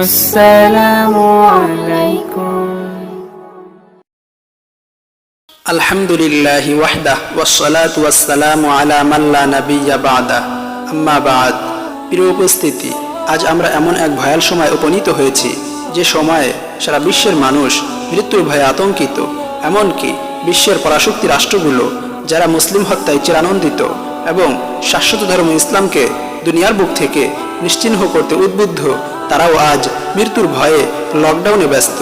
আসসালামু আলাইকুম। আলহামদুলিল্লাহি ওয়াহদাহ ওয়াসসালাতু ওয়াসসালামু আলা মান লা নাবিয়্যা বা'দা, আম্মা বা'দ। প্রিয় উপস্থিতি, আজ আমরা এমন এক ভয়াল সময় উপনীত হয়েছি যে সময়ে সারা বিশ্বের মানুষ মৃত্যুর ভয়ে আতঙ্কিত। এমনকি বিশ্বের পরাশক্তি রাষ্ট্রগুলো যারা মুসলিম হত্যায় চিরানন্দিত এবং শাশ্বত ধর্ম ইসলামকে দুনিয়ার বুক থেকে নিশ্চিহ্ন করতে উদ্বুদ্ধ, তারাও আজ মৃত্যুর ভয়ে লকডাউনে ব্যস্ত।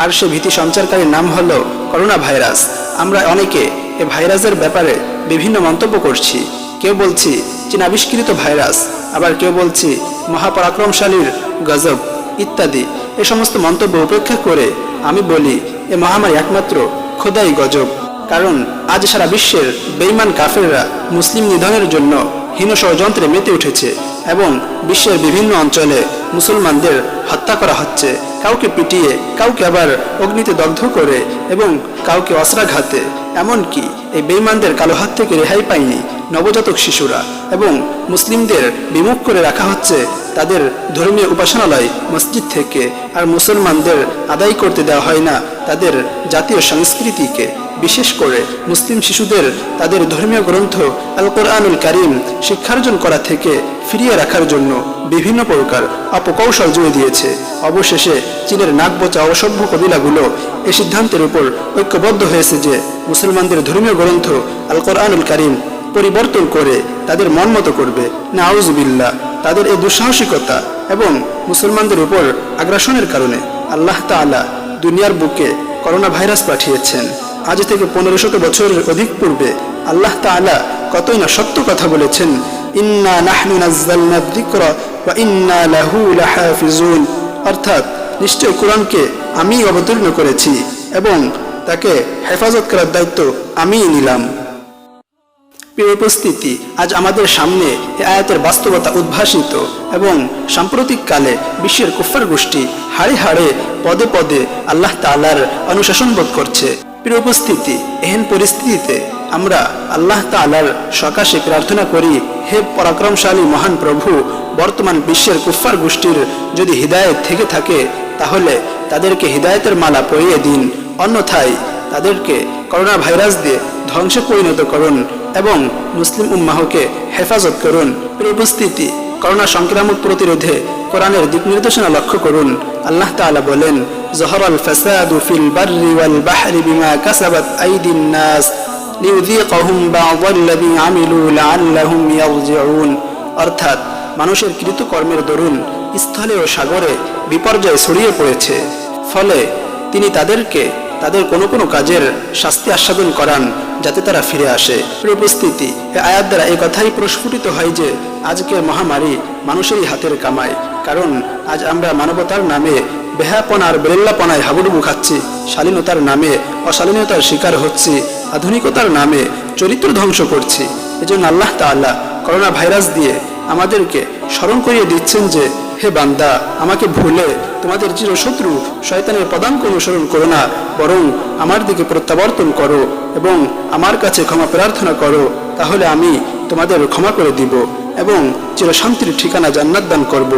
আর সে ভীতি সঞ্চারকারীর নাম হলো করোনা ভাইরাস। আমরা অনেকে এ ভাইরাসের ব্যাপারে বিভিন্ন মন্তব্য করছি। কেউ বলছি চীন আবিষ্কৃত ভাইরাস, আবার কেউ বলছি মহাপরাক্রমশালীর গজব ইত্যাদি। এ সমস্ত মন্তব্য উপেক্ষা করে আমি বলি, এ মহামারী একমাত্র খোদাই গজব। কারণ আজ সারা বিশ্বের বেঈমান কাফেররা মুসলিম নিধনের জন্য হীন ষড়যন্ত্রে মেতে উঠেছে এবং বিশ্বের বিভিন্ন অঞ্চলে মুসলমানদের হত্যা করা হচ্ছে, কাউকে পিটিয়ে, কাউকে আবার অগ্নিতে দগ্ধ করে এবং কাউকে অস্ত্রাঘাতে। এমনকি এই বেঈমানদের কালো হাত থেকে রেহাই পায়নি নবজাতক শিশুরা, এবং মুসলিমদের বিমুখ করে রাখা হচ্ছে তাদের ধর্মীয় উপাসনালয় মসজিদ থেকে। আর মুসলমানদের আদায় করতে দেওয়া হয় না তাদের জাতীয় সংস্কৃতিকে। বিশেষ করে মুসলিম শিশুদের তাদের ধর্মীয় গ্রন্থ আল কোরআনুল কারীম শিক্ষার্জন করা থেকে ফিরিয়ে রাখার জন্য বিভিন্ন প্রকার অপকৌশল জুড়ে দিয়েছে। অবশেষে চীনের নাকবোচা অসভ্য কবিলাগুলো এই সিদ্ধান্তের উপর ঐক্যবদ্ধ হয়েছে যে মুসলমানদের ধর্মীয় গ্রন্থ আল কোরআনুল কারীম পরিবর্তন করে তাদের মন মতো করবে। নাউজুবিল্লাহ। তাদের এই দুঃসাহসিকতা এবং মুসলমানদের উপর আগ্রাসনের কারণে আল্লাহ তাআলা দুনিয়ার বুকে করোনা ভাইরাস পাঠিয়েছেন। আজ থেকে 1500 বছরের অধিক পূর্বে আল্লাহ তাআলা কতই না সত্য কথা বলেছেন, ইন্না নাহনু নাযালনা যিকরা ওয়া ইন্না লাহু লাহাফিজুন। অর্থাৎ নিশ্চয় কোরআনকে আমি অবতীর্ণ করেছি এবং তাকে হেফাজত করার দায়িত্ব আমিই নিলাম। প্রিয় উপস্থিতি, আজ আমাদের সামনে এই আয়াতের বাস্তবতা উদ্ভাসিত এবং সাম্প্রতিক কালে বিশ্বের কুফফার গোষ্ঠী হাড়ে হাড়ে পদে পদে আল্লাহ তাআলার অনুশাসন বোধ করছে। প্রিয় উপস্থিতি, এহেন পরিস্থিতিতে আমরা আল্লাহ তাআলার সকাশে প্রার্থনা করি, হে পরাক্রমশালী মহান প্রভু, বর্তমান বিশ্বের কুফফার গোষ্ঠীর যদি হিদায়াত থেকে থাকে তাহলে তাদেরকে হিদায়াতের মালা পরিয়ে দিন, অন্যথায় তাদেরকে করোনা ভাইরাস দিয়ে ধ্বংসে পরিণত করুন এবং মুসলিম উম্মাহকে হেফাজত করুন। প্রিয় উপস্থিতি, করোনা সংক্রামক প্রতিরোধে কোরআনের দিক নির্দেশনা লক্ষ্য করুন। আল্লাহ তাআলা বলেন, যহরাল ফাসাদু ফিল বাররি ওয়াল বাহরি বিমা কাসাবাত আইদিন নাস লিউযীকাহুম বা'দাল্লাযী আমিলু লাআল্লাহুম ইয়ারজিউন। অর্থাৎ মানুষের কৃতকর্মের দরুন স্থলে ও সাগরে বিপর্যয় ছড়িয়ে পড়েছে, ফলে তিনি তাদেরকে তাদের কোনো কোনো কাজের শাস্তি আস্বাদন করান যাতে তারা ফিরে আসে। প্রিয় উপস্থিতি, এই আয়াত দ্বারা এই কথাই প্রস্ফুটিত হয় যে আজকের মহামারী মানুষেরই হাতের কামাই। কারণ আজ আমরা মানবতার নামে বেহাপনার বেরেল্লাপনায় হাবুডুবু খাচ্ছি, শালীনতার নামে অশালীনতার শিকার হচ্ছি, আধুনিকতার নামে চরিত্র ধ্বংস করছি। এজন্য আল্লাহ তাআলা করোনা ভাইরাস দিয়ে আমাদেরকে স্মরণ করিয়ে দিচ্ছেন যে, হে বান্দা, আমাকে ভুলে তোমাদের চিরশত্রু শয়তানের পদাঙ্ক অনুসরণ করো না, বরং আমার দিকে প্রত্যাবর্তন করো এবং আমার কাছে ক্ষমা প্রার্থনা করো, তাহলে আমি তোমাদের ক্ষমা করে দিব এবং চিরশান্তির ঠিকানা জান্নাত দান করব।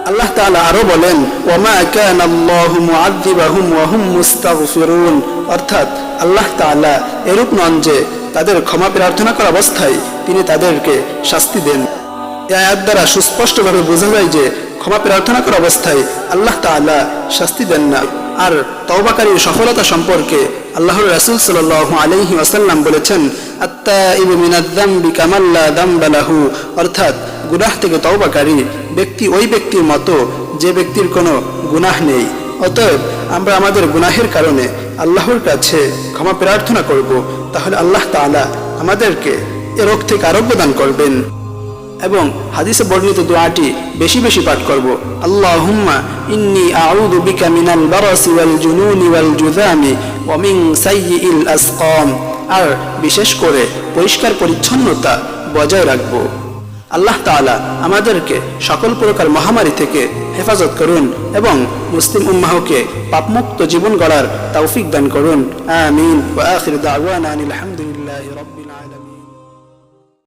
আল্লাহ তাআলা আরো বলেন, ওয়ামা কানাল্লাহু মুআযযিবাহুম ওয়া হুম মুস্তাগফিরুন। অর্থাৎ আল্লাহ তাআলা এরূপ নন যে তাদের ক্ষমা প্রার্থনা করা অবস্থায় তিনি তাদেরকে শাস্তি দেন। এই আয়াত দ্বারা সুস্পষ্টভাবে বোঝা যায় যে ক্ষমা প্রার্থনা করা অবস্থায় আল্লাহ তাআলা শাস্তি দেন না। আর তওবাকারীর সফলতা সম্পর্কে আল্লাহর রাসূল সাল্লাল্লাহু আলাইহি ওয়াসাল্লাম বলেছেন, আত-তাইবু মিনায-যামবি কামান লা যামবা লাহু। অর্থাৎ গুনাহ থেকে তওবাকারী ব্যক্তি ওই ব্যক্তির মতো যে ব্যক্তির কোনো গুনাহ নেই। অতএব আমরা আমাদের গুনাহের কারণে আল্লাহর কাছে ক্ষমা প্রার্থনা করব, তাহলে আল্লাহ তাআলা আমাদেরকে এ রোগ থেকে আরোগ্য দান করবেন। এবং হাদিসে বর্ণিত দোয়াটি বেশি বেশি পাঠ করব, আল্লাহুম্মা ইন্নী আউযু বিকা মিনাল বারাসি ওয়াল জুনুনি ওয়াল জুযামি ওয়া মিন সাইয়্যিল আসকাম। আর বিশেষ করে পরিষ্কার পরিচ্ছন্নতা বজায় রাখব। আল্লাহ তাআলা আমাদেরকে সকল প্রকার মহামারী থেকে হেফাজত করুন এবং মুসলিম উম্মাহকে পাপমুক্ত জীবন গড়ার তৌফিক দান করুন। আমিন। ওয়া আখিরু দাওয়ানা আনিল হামদুলিল্লাহি রাব্বিল